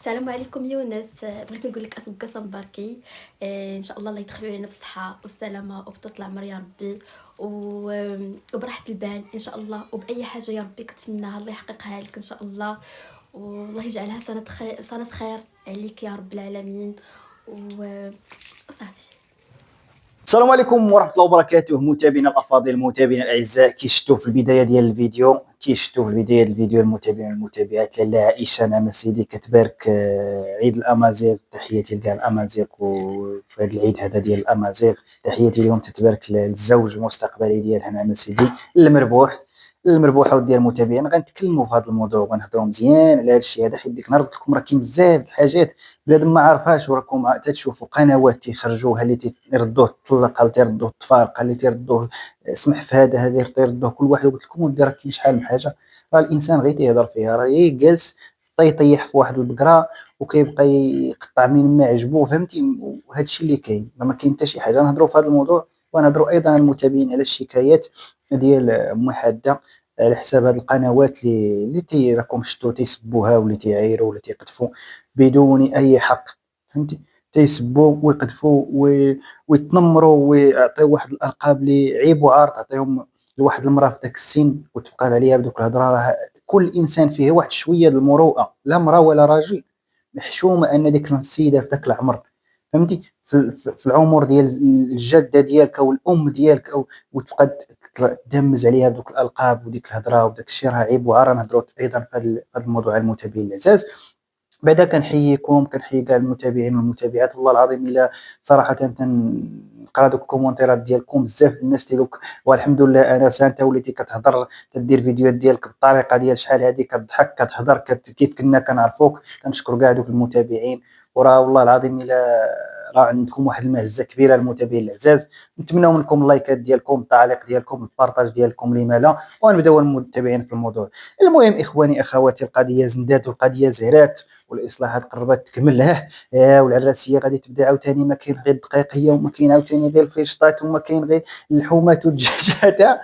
السلام عليكم يونس. بغيت نقول لك اسمك قسم باركي. ان شاء الله يدخلوا علينا بالصحه والسلامه وبطول العمر يا ربي وبراحه البال ان شاء الله، وباي حاجه يا ربي كتمناها الله يحققها لك ان شاء الله، والله يجعلها سنه خير عليك يا رب العالمين. وصافي. السلام عليكم ورحمة الله وبركاته، متابعينا الأفاضل، متابعينا الأعزاء. كي شفتوا في البداية ديال الفيديو المتابعين والمتابعات، لاله عائشة نعم سيدي كتبارك عيد الأمازيغ. تحياتي لكاع الأمازيغ، وفي هذا العيد هذا ديال الأمازيغ تحياتي لهم تتبارك للزوج المستقبلي ديالها نعم سيدي المربوح وديال المتابعين. غنتكلموا في هذا الموضوع وغنهضروا مزيان على هذا الشيء هذا، حيت ديك نهار قلت لكم راه كاين بزاف د الحاجات بنادم ما عرفهاش، وراكم تتشوفوا قنوات تيخرجوها اللي تيردوه الطلقه، اللي تيردوه التفارقه، اللي تيردوه سمح في هذا اللي تيردوه كل واحد. وقلت لكم ودي راه كاين شحال من حاجه، راه الانسان غير تيهضر فيها، راه غير جالس طيح في واحد البقره وكيبقى يقطع من ما عجبو، فهمتي؟ وهذا الشيء اللي كاين، راه ما كاين حتى شي حاجه. نهضروا في هذا الموضوع ونهضروا ايضا عن المتابعين على الشكايات ديال محاده على حساب هذه القنوات اللي راكم شفتوا تيسبوها ولا تيعايروا ولا تيقذفوا بدون اي حق، فهمتي؟ تيسبوا ويقذفوا ويتنمروا ويعطيو واحد الالقاب اللي عيب وعار تعطيهم لواحد المراه في ذاك السن وتبقى عليها بدوك الهضره. راه كل انسان فيه واحد شويه د المروءه، لا مراه ولا راجل، محشومه ان ديك السيده في ذاك العمر، فهمتي؟ في العمر ديال الجده ديالك او الام ديالك، او وتبقى تدمز عليها بدوك الالقاب وديك الهضره وداك الشيء، راه عيب وعار. نهضروا ايضا في هذا الموضوع المتابعين العزاز. بعدا كنحييكم، كنحيي كاع المتابعين والمتابعات، والله العظيم الا صراحه تنقرا دوك الكومونتيرات ديالكم، بزاف الناس تيقولك والحمد لله انس انت وليتي كتهضر، تدير فيديوهات ديالك بالطريقه ديال شحال هذه، كتضحك كتهضر كيف كنا كنعرفوك. كنشكر كاع دوك المتابعين، وراه والله العظيم الا راه عندكم واحد المعزه كبيره المتابعين العزاز. نتمنوا منكم اللايكات ديالكم، التعليق ديالكم، البارطاج ديالكم، لما لا. ونبداو المتابعين في الموضوع. المهم اخواني اخواتي، القضيه زندات والقضيه زهرات، والاصلاحات قربت تكمل والعراسيه غادي تبدا عاوتاني. ما كاين غير الدقيقيه، وما كاين عاوتاني غير الفيشطات، وما كاين غير اللحومات والدجاجات.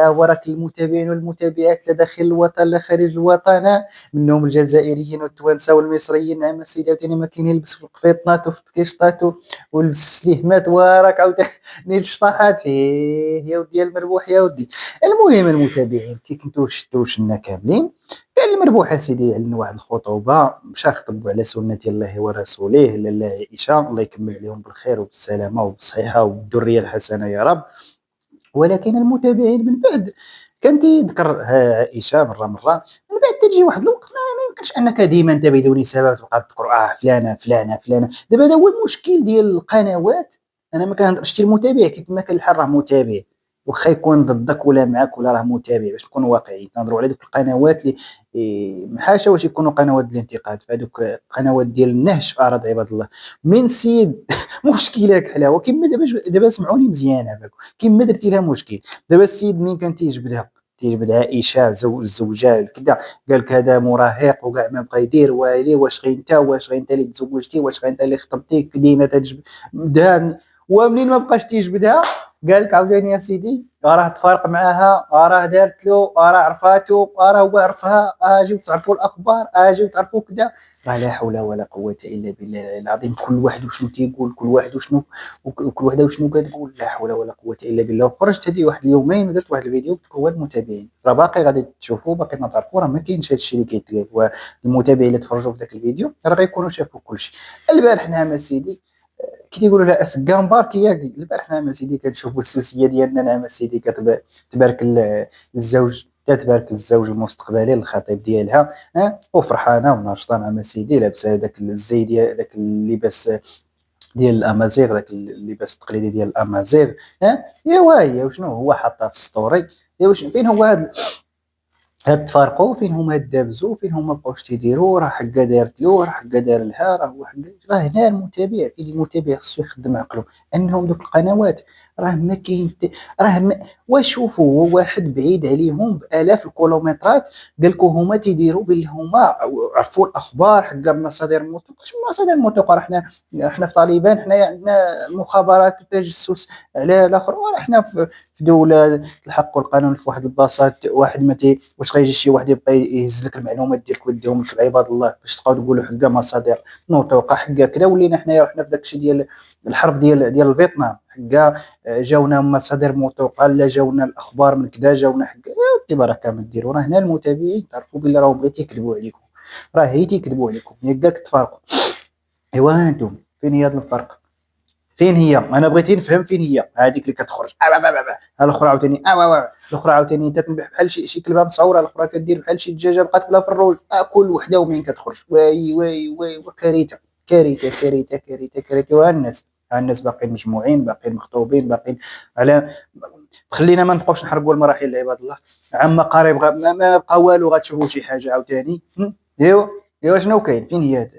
وراك المتابعين والمتابعات لا داخل الوطن لا خارج الوطن، منهم الجزائريين والتوانسه والمصريين، نعم سيدي. عاوتاني ما كاين يلبس في القفيطنات وفي الكيشطات ولبس في السليهمات، وراك عاوتاني الشطاحات يا ودي المربوح يا ودي. المهم المتابعين، كي كنتو شفتوا شنا كاملين، كان المربوح سيدي عندنا واحد الخطوبه، مشى خطب على سنه الله ورسوله لاله عائشه، الله يكمل عليهم بالخير وبالسلامه وبالصحه وبالذريه الحسنه يا رب. ولكن المتابعين من بعد كان تيذكرها عائشه مره، من بعد تجي واحد الوقت ما يمكنش انك ديما انت بدون سبب تبقى تذكر فلانه. دابا هذا هو المشكل ديال القنوات. انا ما كنهضرش المتابع كما كان الحال، راه متابع واخا يكون ضدك ولا معك ولا راه متابع، باش نكونوا واقعيين. نهضروا على دوك القنوات اللي محاشا واش يكونوا قنوات الانتقاد، فهذوك قنوات ديال النهش في اراضي عباد الله. من سيد مشكله حلاوه كما دابا سمعوني مزيان هذاك، كما درتي لها مشكل. دابا السيد من كان تيجبد عائشه الزوجه كذا، قال لك هذا مراهق وكاع ما بقى يدير والي، واش غير انت اللي تزوجتي، واش غير انت اللي خطبتي، ديما تجبدها. ومنين ما بقاش تيجبدها قال لك عاوتاني يا سيدي راه تفارق معاها، راه دارت له، راه عرفاتو، راه هو عرفها، اجيو تعرفوا الاخبار، اجيو تعرفوا كذا. لا حول ولا قوه الا بالله العظيم. كل واحد وشنو تيقول، كل واحد وشنو وكل وحده وشنو كتقول، لا حول ولا قوه الا بالله. وخرجت هذه واحد اليومين درت واحد الفيديو قلت هو المتابعين راه باقي غادي تشوفوا، باقي ما تعرفوا، راه ما كاينش هذا الشيء اللي كيتقال. والمتابعين اللي تفرجوا في ذاك الفيديو راه غيكونوا شافوا كل شيء. البارح نعم سيدي كي تيقولوا لها اسكان باركي ياكي، البارح نعم سيدي كنشوفوا السوسيه ديالنا نعم سيدي تبارك الزوج، تتبارك الزوج المستقبلي الخطيب ديالها، وفرحانه وناشطه نعم سيدي، لابسه هذاك الزي ديال هذاك اللباس ديال الامازيغ، ذاك اللباس التقليدي ديال الامازيغ. ايوا هي وشنو هو حاطها في ستوري. ايوا فين هو هاد تفارقوا، فين هما دابزوا، فين هما بقاوش تيديروا، راه حكا دارت له، راه حكا دار لها، راه هو حكا. راه هنا المتابع، فين المتابع خصو يخدم عقله، انهم دوك القنوات راه ما كاين راه ما... وشوفوا هو واحد بعيد عليهم بالاف الكيلومترات، قال لكم هما تيديروا باللي هما عرفوا الاخبار حكا بمصادر موثوقه. شنو مصادر موثوقه؟ راه حنا في طالبان، حنايا عندنا المخابرات والتجسس على الاخر، وراه حنا في دوله الحق والقانون في واحد البلاصات. واحد ما واش باش غيجي شي واحد يبقى يهز لك المعلومات ديالك ويديهم لك بعباد الله باش تبقاو تقولوا حكا مصادر موثوقه، حكا كذا. ولينا حنايا رحنا في داكشي ديال الحرب ديال الفيتنام، حكا جاونا مصادر موثوقه، لا جاونا الاخبار من كذا، جاونا حكا ودي بركه ما ديروا. راه هنا المتابعين تعرفوا بلي راهم غير تيكذبوا عليكم، راه هي تيكذبوا عليكم، هي كاع تفارقوا. ايوا انتم فين هي هذا الفرق؟ فين هي؟ انا بغيتي نفهم فين هي هذيك اللي كتخرج الاخرى عاوتاني الاخرى عاوتاني تتنبح بحال شي كلبه مصوره، الاخرى كدير بحال شي دجاجه بقات بلا في الروج، كل وحده ومين كتخرج. واي واي واي وكارثه كارثه كارثه كارثه كارثه. وها الناس باقيين مجموعين، باقيين مخطوبين، باقيين على. خلينا ما نبقاوش نحرقوا المراحل عباد الله. عما قريب ما بقى والو، غتشوفوا شي حاجه عاوتاني. ايوا شنو كاين؟ فين هي؟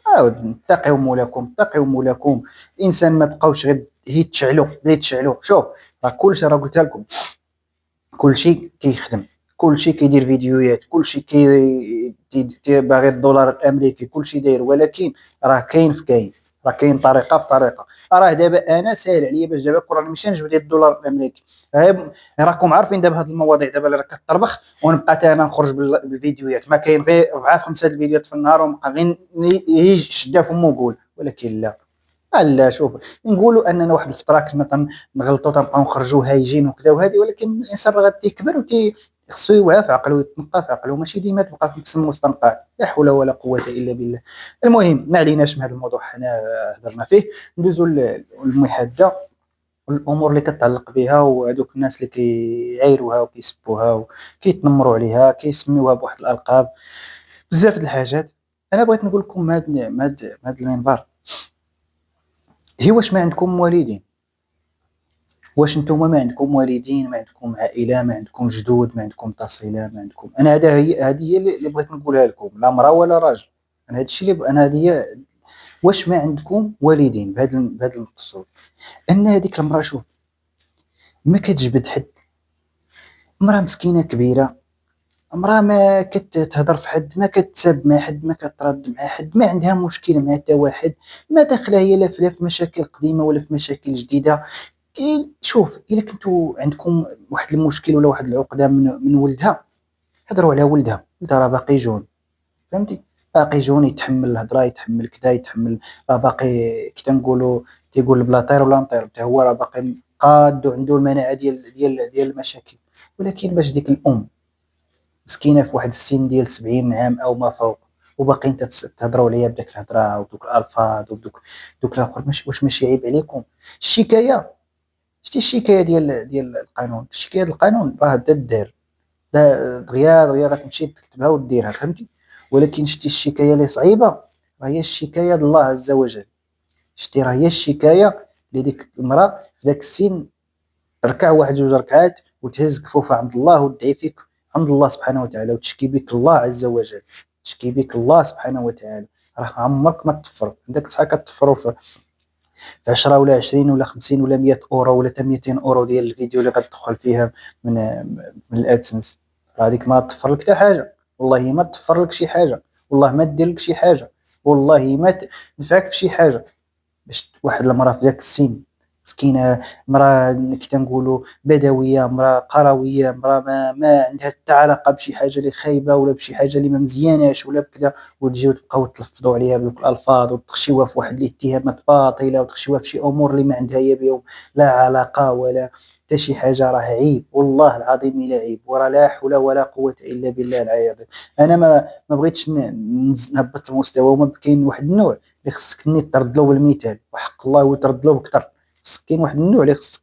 عاود اتقوا مولاكم، اتقوا مولاكم. الانسان ما تبقاوش غير تشعلوا. شوف راه كلشي، راه قلتها لكم، كلشي كيخدم، كلشي كيدير فيديوهات، كلشي باغي الدولار الامريكي، كلشي داير. ولكن راه كاين في كاين، راه كاين طريقه في طريقه. راه دابا انا ساهل عليا باش دابا كون راني ماشي نجبد الدولار الامريكي. راكم عارفين دابا هاد المواضيع دابا اللي راه كتطربخ، ونبقى حتى انا نخرج بالفيديوهات، ما كاين غير 4 5 الفيديوهات في النهار، ونبقى غير شدا فمو وقول. ولكن لا شوف، نقولوا اننا واحد الفتره كنا نغلطوا تنبقاو نخرجوا هايجين وكذا وهذه، ولكن الانسان راه غادي يكبر خصو يوعى في عقله ويتنقى في عقله، ماشي ديما تبقى في نفس المستنقع. لا حول ولا قوه الا بالله. المهم ما عليناش من هذا الموضوع، حنا هضرنا فيه. ندوزوا للمحاده والامور اللي كتعلق بها، وهذوك الناس اللي كيعايروها وكيسبوها وكيتنمروا عليها، كيسميوها بواحد الالقاب، بزاف د الحاجات. انا بغيت نقول لكم هذا المنبر، هي واش ما عندكم والدين؟ واش نتوما ما عندكم والدين، ما عندكم عائله، ما عندكم جدود، ما عندكم تصله، ما عندكم؟ انا هذه هي اللي بغيت نقولها لكم، لا مراه ولا راجل. انا هذا الشيء اللي انا هذه هي. واش ما عندكم والدين بهذا المقصود؟ ان هذيك المراه، شوف، ما كتجبد حد، مراه مسكينه كبيره، مراه ما كتهضر في حد، ما كتساب مع حد، ما كترد مع حد، ما عندها مشكل مع حتى واحد، ما داخله هي لا في مشاكل قديمه ولا في مشاكل جديده. شوف، الا كنتو عندكم واحد المشكل ولا واحد العقده من ولدها، هضروا على ولدها راه باقي جون، فهمتي؟ باقي جون، يتحمل الهضره، يتحمل كذا، يتحمل. راه باقي كي تنقولوا، تيقول بلا طير ولا نطير، حتى هو راه باقي قاد وعنده المناعه ديال المشاكل. ولكن باش ديك الام مسكينه في واحد السن ديال 70 عام او ما فوق، وباقيين تهضروا عليا بداك الهضره ودوك الالفاظ دوك الاخر، واش ماشي عيب عليكم؟ الشكايه، شتي الشكايه ديال القانون، الشكايه ديال القانون راه دار دغيا غتمشي تكتبها وديرها، فهمتي؟ ولكن شتي الشكايه اللي صعيبه، راه هي الشكايه لله عز وجل. شتي راه هي الشكايه لديك المراه في ذاك السن، تركع واحد جوج ركعات وتهز كفوفها عند الله وتدعي فيك عند الله سبحانه وتعالى، وتشكي بك الله عز وجل، تشكي بك الله سبحانه وتعالى. راه عمرك ما تطفر عندك شحال كتطفروا في 10 ولا 20 ولا 50 ولا 100 اورو ولا حتى 200 اورو ديال الفيديو اللي غتدخل فيها من من الادسنس. راه هذيك ما تطفر لك حتى حاجه، والله ما تطفر لك شي حاجه، والله ما دير لك شي حاجه، والله ما تنفعك في شي حاجه. باش واحد المراه في ذاك السن مسكينه، مراه كي تنقولوا بدويه، مراه قرويه، مراه ما عندها حتى علاقه بشي حاجه اللي خايبه ولا بشي حاجه اللي ما مزياناش ولا بكذا، وتجيو تبقاو تلفظوا عليها بدوك الالفاظ وتخشيوها في واحد الاتهامات باطله وتخشيوها في شي امور اللي ما عندها هي بهم لا علاقه ولا حتى شي حاجه. راه عيب، والله العظيم الا عيب، وراه لا حول ولا قوه الا بالله العلي العظيم. انا ما بغيتش نهبط المستوى، وما كاين واحد النوع اللي خصك ترد له بالمثال، وحق الله وترد له بكثر. خصك، كاين واحد النوع اللي خصك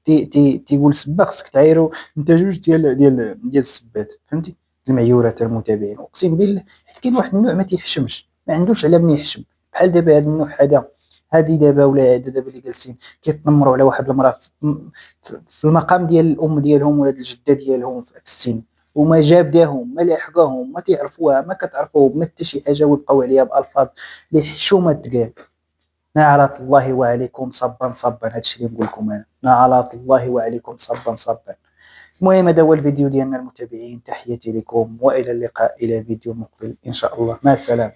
تيقول سبه، خصك تعايرو انت جوج ديال السبات، فهمتي؟ المعيورات المتابعين، اقسم بالله. حيت كاين واحد النوع ما تيحشمش، ما عندوش على من يحشم، بحال دابا هذا النوع هذا، هذه دابا ولا هذا دابا اللي جالسين كيتنمروا على واحد المراه في المقام ديال الام ديالهم ولا الجده ديالهم في السن، وما جابداهم ما لاحقاهم، ما تعرفوها ما كتعرفوهم ما حتى شي حاجه، ويبقاو عليها بالفاظ اللي حشومه تقال. نعرة الله وعليكم صبا صبا، هادشي اللي نقول لكم انا، نعرة الله وعليكم صبا صبا. المهم هذا هو الفيديو ديالنا المتابعين، تحياتي لكم والى اللقاء، الى فيديو مقبل ان شاء الله، مع السلامه.